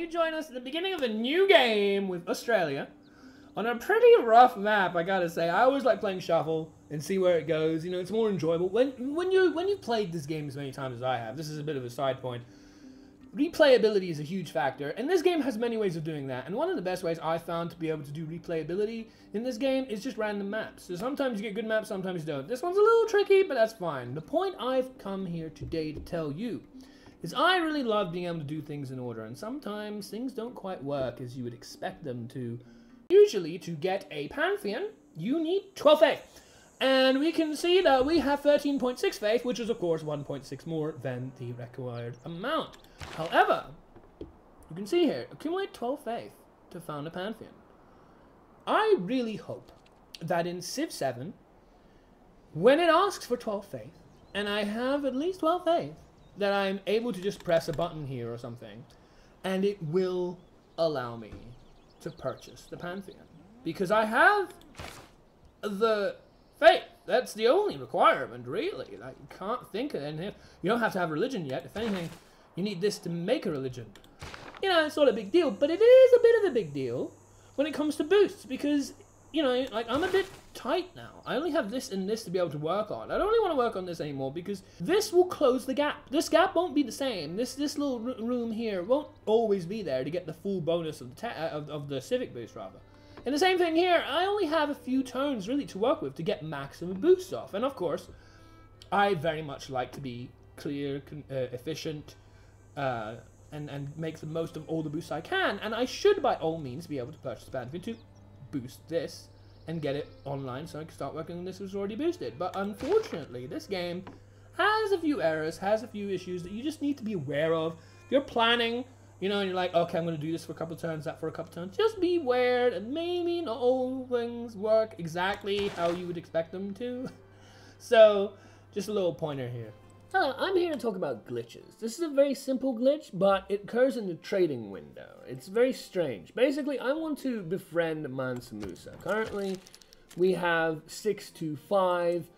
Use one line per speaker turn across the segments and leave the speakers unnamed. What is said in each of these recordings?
you join us at the beginning of a new game with Australia on a pretty rough map, I gotta say. I always like playing Shuffle and see where it goes. You know, it's more enjoyable. When you've played this game as many times as I have, this is a bit of a side point, replayability is a huge factor, and this game has many ways of doing that. And one of the best ways I found to be able to do replayability in this game is just random maps. So sometimes you get good maps, sometimes you don't. This one's a little tricky, but that's fine. The point I've come here today to tell you is I really love being able to do things in order, and sometimes things don't quite work as you would expect them to. Usually, to get a Pantheon, you need 12 faith. And we can see that we have 13.6 faith, which is, of course, 1.6 more than the required amount. However, you can see here, accumulate 12 faith to found a Pantheon. I really hope that in Civ VII, when it asks for 12 faith, and I have at least 12 faith, that I'm able to just press a button here or something, and it will allow me to purchase the Pantheon, because I have the faith. That's the only requirement, really. Like, you can't think of anything. You don't have to have religion yet. If anything, you need this to make a religion. You know, it's not a big deal, but it is a bit of a big deal when it comes to boosts, because, you know, like, I'm a bit tight now. I only have this and this to be able to work on. I don't really want to work on this anymore, because this will close the gap. This gap won't be the same. This little room here won't always be there to get the full bonus of the civic boost, rather. And the same thing here. I only have a few turns, really, to work with to get maximum boosts off. And, of course, I very much like to be clear, efficient, and make the most of all the boosts I can. And I should, by all means, be able to purchase Pantheon to boost this and get it online so I can start working on this was already boosted. But unfortunately, this game has a few errors, has a few issues that you just need to be aware of. If you're planning, you know, and you're like, okay, I'm going to do this for a couple of turns, that for a couple of turns, just be aware that maybe not all things work exactly how you would expect them to. So, just a little pointer here. I'm here to talk about glitches. This is a very simple glitch, but it occurs in the trading window. It's very strange. Basically, I want to befriend Mbanza. Currently, we have 6 to 5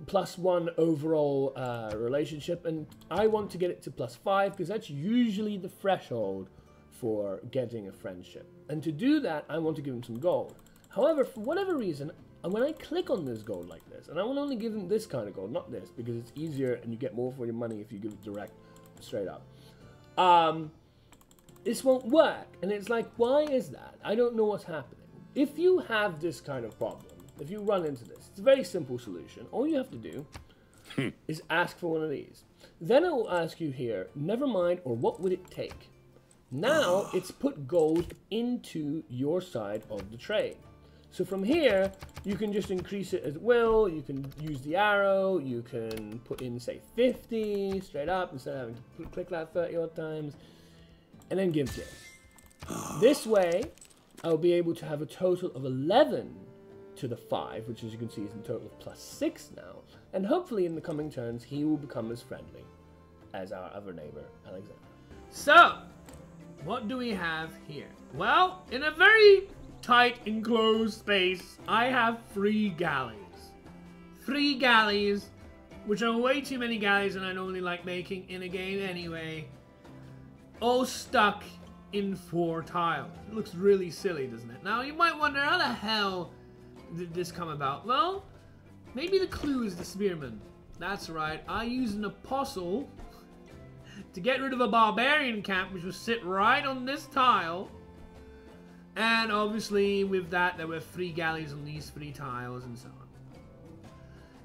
plus 1 overall relationship, and I want to get it to +5 because that's usually the threshold for getting a friendship. And to do that, I want to give him some gold. However, for whatever reason, when I click on this gold like this, and I will only give him this kind of gold, not this, because it's easier and you get more for your money if you give it direct, straight up. This won't work, and it's like, why is that? I don't know what's happening. If you have this kind of problem, if you run into this, it's a very simple solution. All you have to do is ask for one of these. Then it will ask you here, never mind, or what would it take? Now, it's put gold into your side of the trade. So from here, you can just increase it as well. You can use the arrow. You can put in, say, 50 straight up instead of having to click that 30 odd times. And then give this. This way, I'll be able to have a total of 11 to the 5, which as you can see is in total of +6 now. And hopefully in the coming turns, he will become as friendly as our other neighbor, Alexander. So, what do we have here? Well, in a very tight enclosed space, I have 3 galleys. 3 galleys, which are way too many galleys than I normally like making in a game anyway. All stuck in 4 tiles. It looks really silly, doesn't it? Now, you might wonder, how the hell did this come about? Well, maybe the clue is the spearman. That's right, I used an apostle to get rid of a barbarian camp, which would sit right on this tile. And obviously, with that, there were 3 galleys on these 3 tiles, and so on.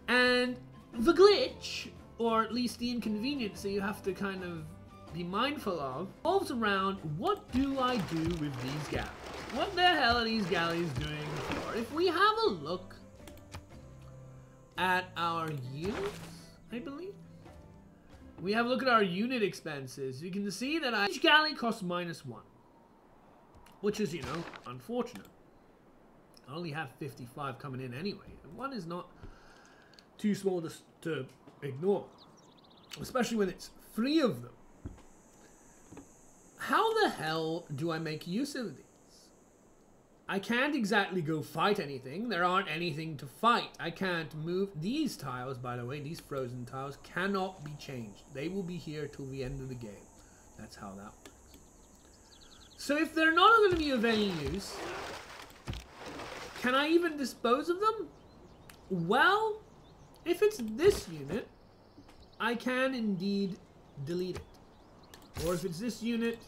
And the glitch, or at least the inconvenience that you have to kind of be mindful of, revolves around, what do I do with these galleys? What the hell are these galleys doing for? If we have a look at our units, I believe, we have a look at our unit expenses, you can see that each galley costs -1. Which is, you know, unfortunate. I only have 55 coming in anyway. And 1 is not too small to ignore. Especially when it's 3 of them. How the hell do I make use of these? I can't exactly go fight anything. There aren't anything to fight. I can't move. These tiles, by the way, these frozen tiles, cannot be changed. They will be here till the end of the game. That's how that works. So if they're not going to be of any use, can I even dispose of them? Well, if it's this unit, I can indeed delete it. Or if it's this unit,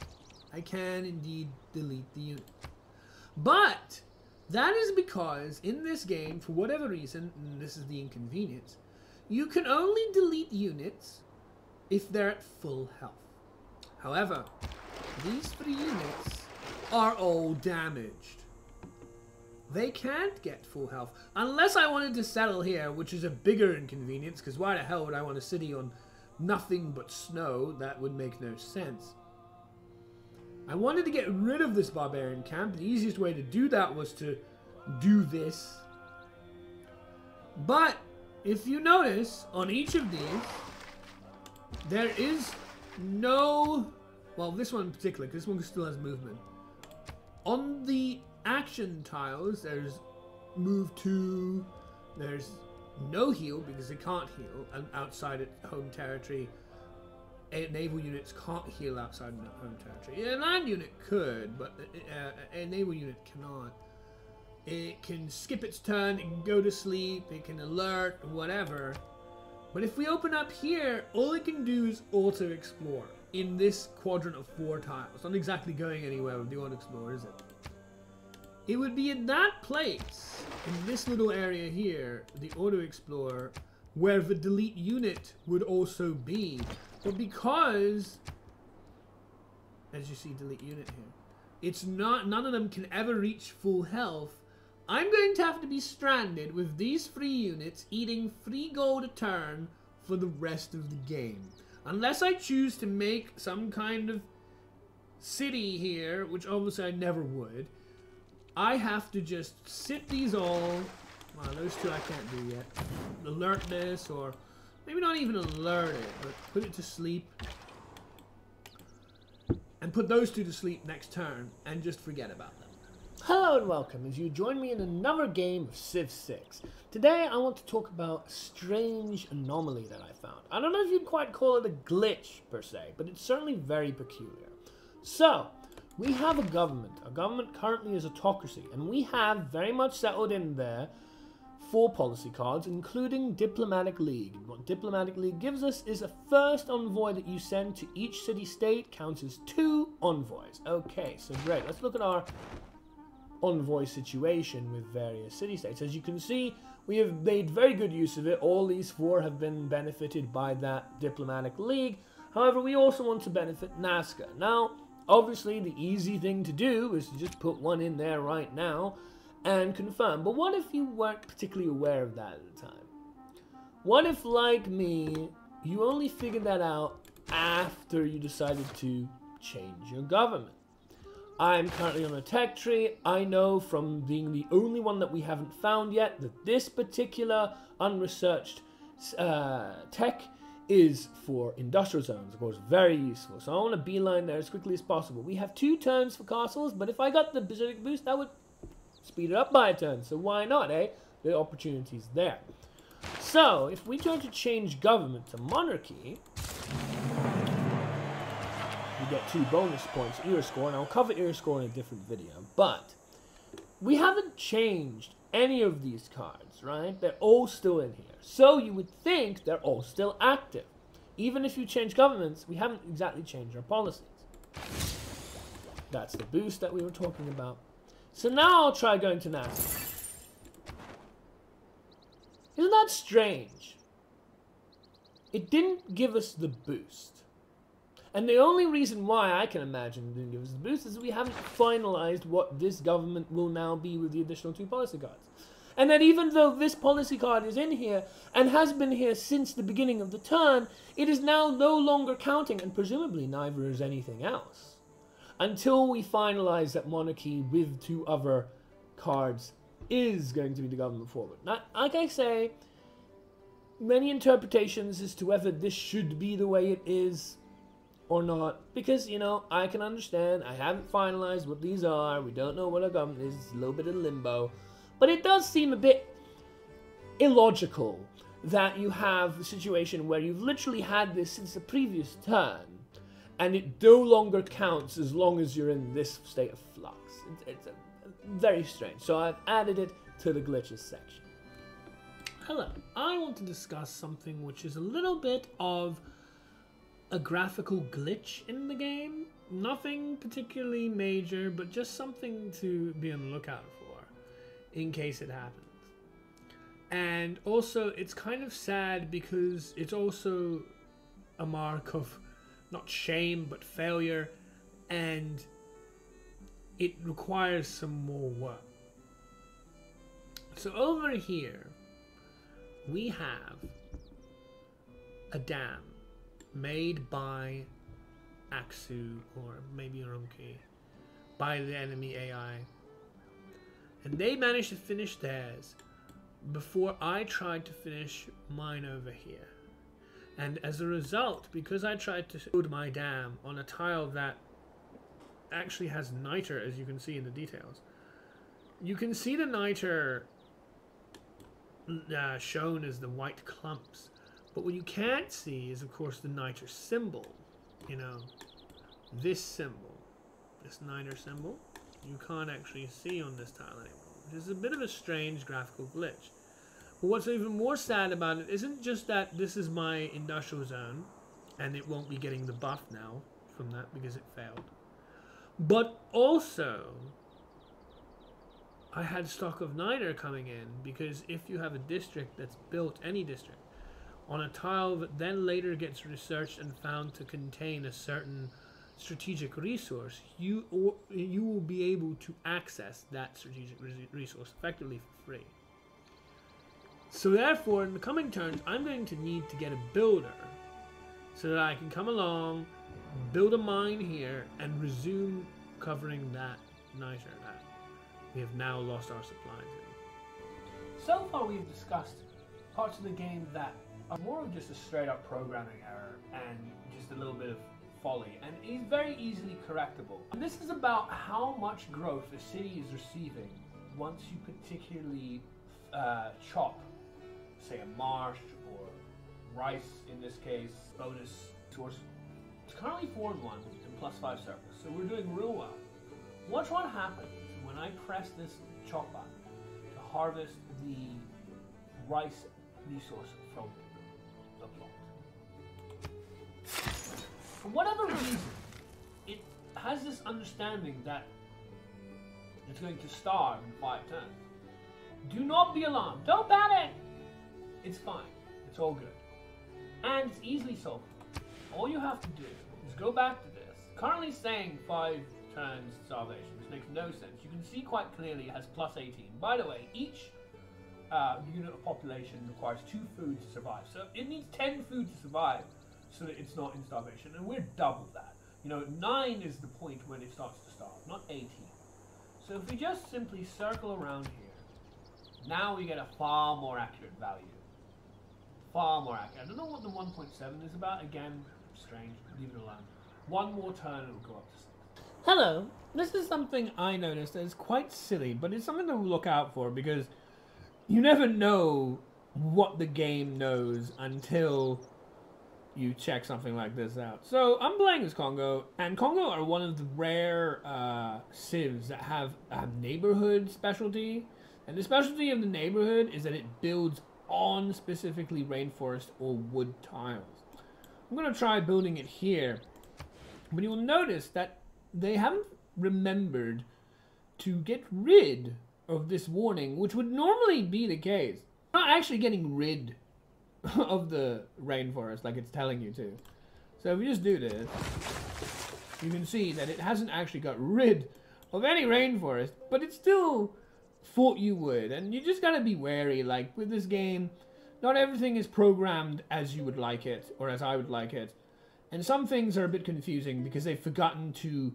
I can indeed delete the unit. But that is because in this game, for whatever reason, and this is the inconvenience, you can only delete units if they're at full health. However, these 3 units are all damaged. They can't get full health. Unless I wanted to settle here, which is a bigger inconvenience, because why the hell would I want a city on nothing but snow? That would make no sense. I wanted to get rid of this barbarian camp. The easiest way to do that was to do this. But if you notice, on each of these, there is no... Well, this one in particular, because this one still has movement. On the action tiles, there's move to, there's no heal because they can't heal outside its home territory. Naval units can't heal outside home territory. A land unit could, but a naval unit cannot. It can skip its turn, it can go to sleep, it can alert, whatever. But if we open up here, all it can do is auto-explore in this quadrant of 4 tiles. It's not exactly going anywhere with the auto-explore, is it? It would be in that place, in this little area here, the auto-explorer, where the delete unit would also be. But because, as you see, delete unit here, it's not, none of them can ever reach full health. I'm going to have to be stranded with these 3 units eating 3 gold a turn for the rest of the game. Unless I choose to make some kind of city here, which obviously I never would, I have to just sit these all. Well, those 2 I can't do yet. Alert this, or maybe not even alert it, but put it to sleep. And put those 2 to sleep next turn, and just forget about them.
Hello and welcome as you join me in another game of Civ VI. Today I want to talk about a strange anomaly that I found. I don't know if you'd quite call it a glitch per se, but it's certainly very peculiar. So, we have a government. Our government currently is autocracy, and we have very much settled in there 4 policy cards, including Diplomatic League. What Diplomatic League gives us is a first envoy that you send to each city-state counts as 2 envoys. Okay, so great. Let's look at our envoy situation with various city-states. As you can see, we have made very good use of it. All these 4 have been benefited by that Diplomatic League. However, we also want to benefit Nazca. Now, obviously, the easy thing to do is to just put 1 in there right now and confirm. But what if you weren't particularly aware of that at the time? What if, like me, you only figured that out after you decided to change your government? I'm currently on a tech tree. I know from being the only one that we haven't found yet that this particular unresearched tech is for industrial zones. Of course, very useful. So I want to beeline there as quickly as possible. We have 2 turns for castles, but if I got the Berserk boost, that would speed it up by a turn. So why not, eh? The opportunity's there. So, if we try to change government to monarchy, you get 2 bonus points, era score, and I'll cover era score in a different video. But we haven't changed any of these cards, right? They're all still in here. So you would think they're all still active. Even if you change governments, we haven't exactly changed our policies. That's the boost that we were talking about. So now I'll try going to NASA. Isn't that strange? It didn't give us the boost. And the only reason why I can imagine it didn't give us the boost is we haven't finalized what this government will now be with the additional 2 policy cards. And that even though this policy card is in here and has been here since the beginning of the turn, it is now no longer counting, and presumably neither is anything else, until we finalize that monarchy with 2 other cards is going to be the government forward. Now, like I say, many interpretations as to whether this should be the way it is or not, because, you know, I can understand, I haven't finalized what these are, we don't know what our government is, it's a little bit of limbo, but it does seem a bit illogical that you have a situation where you've literally had this since the previous turn, and it no longer counts as long as you're in this state of flux. It's very strange. So I've added it to the glitches section. Hello, I want to discuss something which is a little bit of a graphical glitch in the game. Nothing particularly major, but just something to be on the lookout for in case it happens. And also, it's kind of sad because it's also a mark of not shame but failure, and it requires some more work. So over here we have a dam made by Aksu, or maybe Urumqi, by the enemy AI, and they managed to finish theirs before I tried to finish mine over here. And as a result, because I tried to build my dam on a tile that actually has niter, as you can see in the details, you can see the niter shown as the white clumps, but what you can't see is, of course, the niter symbol. You know, this symbol, this niter symbol, you can't actually see on this tile anymore. Which is a bit of a strange graphical glitch. But what's even more sad about it isn't just that this is my industrial zone and it won't be getting the buff now from that because it failed, but also I had stock of niter coming in, because if you have a district that's built, any district, on a tile that then later gets researched and found to contain a certain strategic resource, you will be able to access that strategic resource effectively for free. So therefore, in the coming turns, I'm going to need to get a builder so that I can come along, build a mine here, and resume covering that niter that we have now lost our supplies in. So far we've discussed parts of the game that are more of just a straight up programming error and just a little bit of folly, and is very easily correctable. And this is about how much growth a city is receiving once you particularly chop, say, a marsh or rice, in this case, bonus source. It's currently 4 in 1 and +5 surplus, so we're doing real well. Watch what happens when I press this chop button to harvest the rice resource from the plot. For whatever reason, it has this understanding that it's going to starve in 5 turns. Do not be alarmed. Don't panic! It's fine. It's all good. And it's easily solved. All you have to do is go back to this. Currently saying 5 turns starvation, which makes no sense. You can see quite clearly it has +18. By the way, each unit of population requires 2 food to survive. So it needs 10 food to survive so that it's not in starvation. And we're double that. You know, 9 is the point when it starts to starve, not 18. So if we just simply circle around here, now we get a far more accurate value. Far more accurate. I don't know what the 1.7 is about. Again, strange. Leave it alone. One more turn and it'll go up to 6. Hello. This is something I noticed that is quite silly, but it's something to look out for, because you never know what the game knows until you check something like this out. So I'm playing as Congo, and Congo are one of the rare civs that have a neighborhood specialty. And the specialty of the neighborhood is that it builds on specifically rainforest or wood tiles. I'm going to try building it here, but you'll notice that they haven't remembered to get rid of this warning, which would normally be the case. Not actually getting rid of the rainforest like it's telling you to. So if you just do this, you can see that it hasn't actually got rid of any rainforest, but it still thought you would. And you just gotta be wary. Like with this game, not everything is programmed as you would like it, or as I would like it. And some things are a bit confusing because they've forgotten to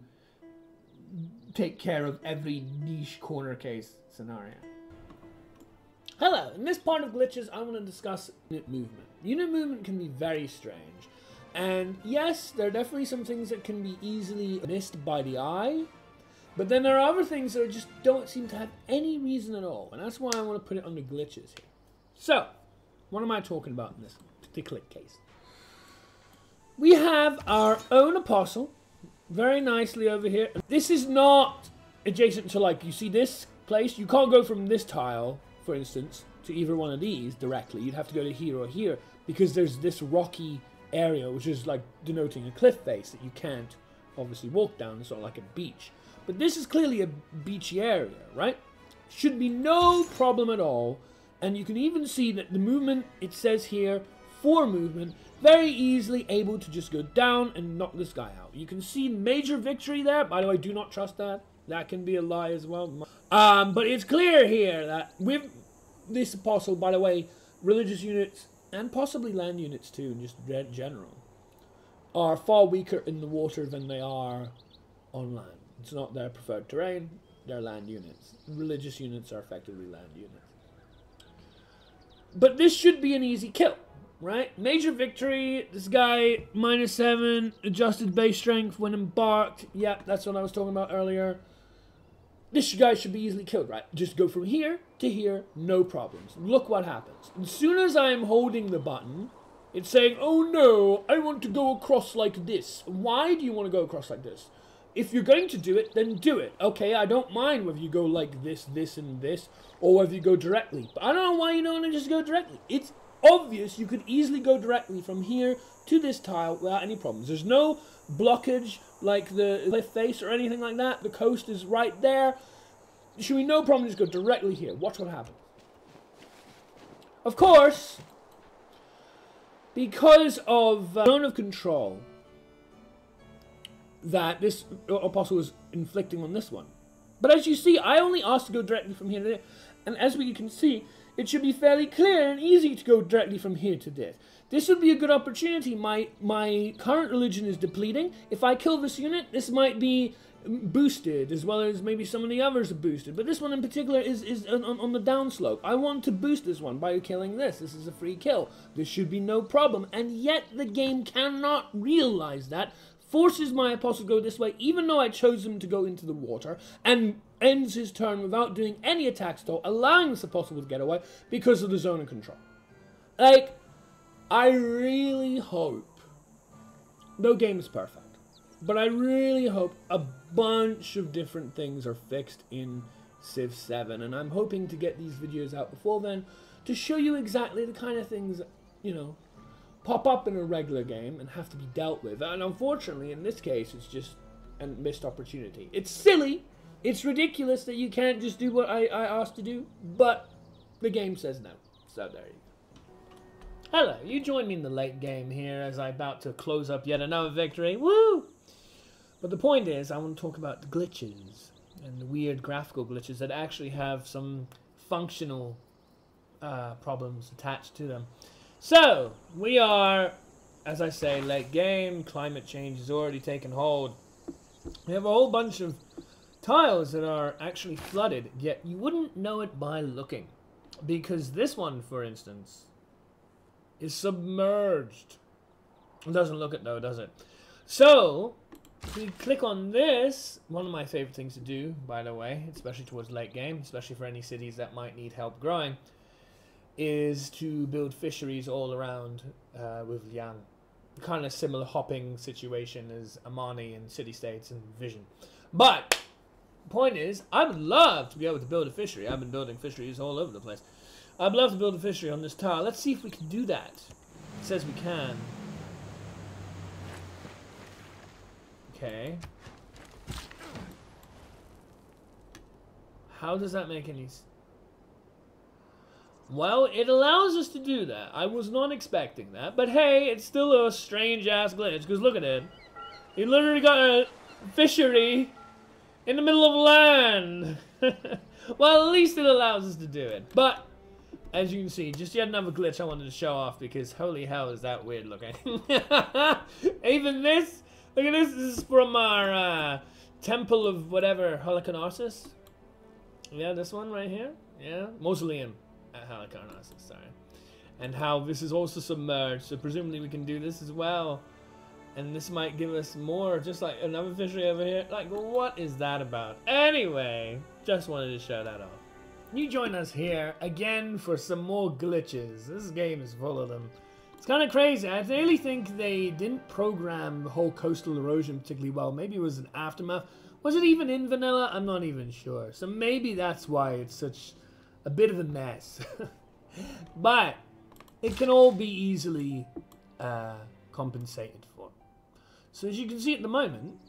take care of every niche corner case scenario. Hello, in this part of glitches I want to discuss unit movement. Unit movement can be very strange. And yes, there are definitely some things that can be easily missed by the eye. But then there are other things that just don't seem to have any reason at all. And that's why I want to put it under glitches here. So, what am I talking about in this particular case? we have our own apostle, very nicely over here. This is not adjacent to, like, you see this place? You can't go from this tile, for instance, to either one of these directly. You'd have to go to here or here, because there's this rocky area, which is like denoting a cliff face that you can't obviously walk down. It's not like a beach. But this is clearly a beachy area, right? Should be no problem at all. And you can even see that the movement, it says here, for movement, very easily able to just go down and knock this guy out. You can see major victory there. By the way, do not trust that. That can be a lie as well. But it's clear here that with this apostle, by the way, religious units, and possibly land units too, just in general, are far weaker in the water than they are on land. It's not their preferred terrain, they're land units. Religious units are effectively land units. But this should be an easy kill, right? Major victory, this guy, -7, adjusted base strength when embarked. Yeah, that's what I was talking about earlier. This guy should be easily killed, right? Just go from here to here, no problems. Look what happens. As soon as I'm holding the button, it's saying, oh no, I want to go across like this. Why do you want to go across like this? If you're going to do it, then do it. Okay, I don't mind whether you go like this, this, and this, or whether you go directly. But I don't know why you don't want to just go directly. It's obvious you could easily go directly from here to this tile without any problems. There's no blockage like the cliff face or anything like that. The coast is right there. There should be no problem, just go directly here. Watch what happens. Of course, because of zone of control that this apostle is inflicting on this one. But as you see, I only asked to go directly from here to there. And as we can see, it should be fairly clear and easy to go directly from here to this. This would be a good opportunity. My current religion is depleting. If I kill this unit, this might be boosted, as well as maybe some of the others are boosted. But this one in particular is on the downslope. I want to boost this one by killing this. This is a free kill. This should be no problem. And yet the game cannot realize that. Forces my apostle to go this way, even though I chose him to go into the water, and ends his turn without doing any attacks at all, allowing this apostle to get away because of the zone of control. Like, I really hope, no game is perfect, but I really hope a bunch of different things are fixed in Civ 7, and I'm hoping to get these videos out before then to show you exactly the kind of things that, you know, pop up in a regular game and have to be dealt with. And unfortunately, in this case, it's just a missed opportunity. It's silly. It's ridiculous that you can't just do what I asked to do, but the game says no. So there you go. Hello, you join me in the late game here as I'm about to close up yet another victory. Woo! But the point is, I want to talk about the glitches and the weird graphical glitches that actually have some functional problems attached to them. So, we are, as I say, late game. Climate change has already taken hold. We have a whole bunch of tiles that are actually flooded, yet you wouldn't know it by looking. Because this one, for instance, is submerged. It doesn't look it though, does it? So, if we click on this, one of my favorite things to do, by the way, especially towards late game, especially for any cities that might need help growing, is to build fisheries all around with Liang. Kind of similar hopping situation as Amani and city-states and Vision. But, the point is, I would love to be able to build a fishery. I've been building fisheries all over the place. I'd love to build a fishery on this tile. Let's see if we can do that. It says we can. Okay. How does that make any sense? Well, it allows us to do that. I was not expecting that. But hey, it's still a strange-ass glitch, because look at it. You literally got a fishery in the middle of land. Well, at least it allows us to do it. But, as you can see, just yet another glitch I wanted to show off, because holy hell is that weird looking. Even this, look at this. This is from our temple of whatever, Halicarnassus. Yeah, this one right here. Yeah, mausoleum. Halicarnassus, sorry. And how this is also submerged, so presumably we can do this as well. And this might give us more, just like another fishery over here. Like, what is that about? Anyway, just wanted to show that off. You join us here again for some more glitches. This game is full of them. It's kind of crazy. I really think they didn't program the whole coastal erosion particularly well. Maybe it was an aftermath. Was it even in vanilla? I'm not even sure. So maybe that's why it's such a bit of a mess. But it can all be easily compensated for. So as you can see at the moment,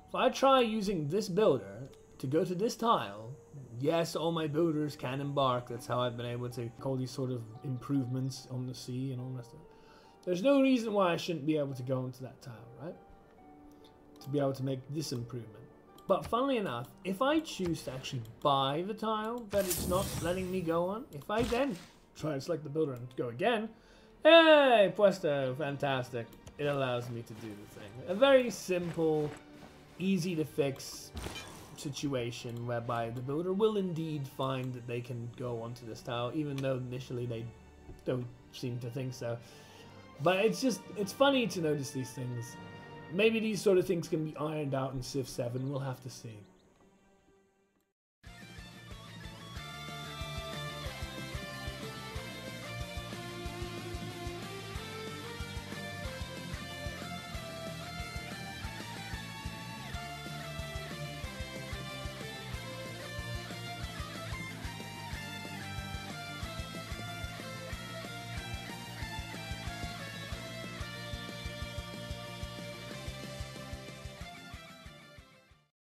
if I try using this builder to go to this tile, yes, all my builders can embark. That's how I've been able to call these sort of improvements on the sea and all that stuff. There's no reason why I shouldn't be able to go into that tile, right? To be able to make this improvement. But funnily enough, if I choose to actually buy the tile that it's not letting me go on, if I then try to select the builder and go again, hey, Puesto, fantastic. It allows me to do the thing. A very simple, easy to fix situation whereby the builder will indeed find that they can go onto this tile, even though initially they don't seem to think so. But it's funny to notice these things. Maybe these sort of things can be ironed out in Civ 7, we'll have to see.